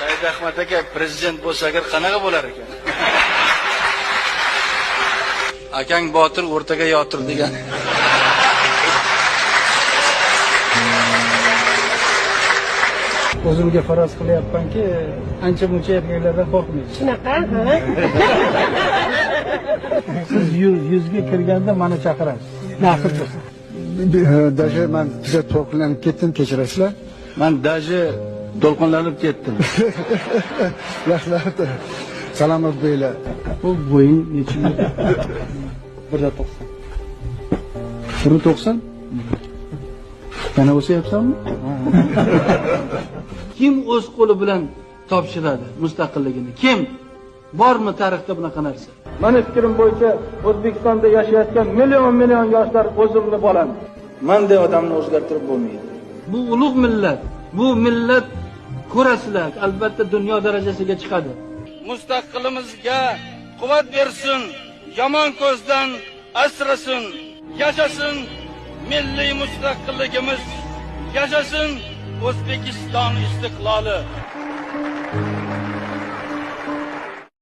Said Ahmad aka prezident bo'lsa agar qanaqa bo'lar ekan? Akang Botir o'rtaga yotir degan. O'zimga faraz qilyapmanki, ancha-muncha erkaklardan qo'rqmaysiz. Shunaqa, Siz yuzga kirganda meni chaqirasiz. Naqd bo'lsa. Daje men juda to'lqinlanib ketdim, kechirasizlar. Men daje to'lqinlanib ketdim. Rahmat. Salomat bo'ylar. Bu bo'ying necha meter? 1.90. 1.90? Yana o'syapsanmi? Kim o'z qo'li bilan topshiradi mustaqilligini? Kim? Bormi tarixda bunaqa narsa? Meni fikrim bo'yicha O'zbekistonda yashayotgan million yoshlar o'zimni bolam. Menday odamni o'zgartirib bo'lmaydi. Bu ulug' millat. Bu millat ko'rasizlar, albatta dunyo darajasiga chiqadi. Mustaqilimizga quvvat bersin, yomon ko'zdan asrasin. Yashasin milliy mustaqilligimiz. Yashasin O'zbekiston istiqloli.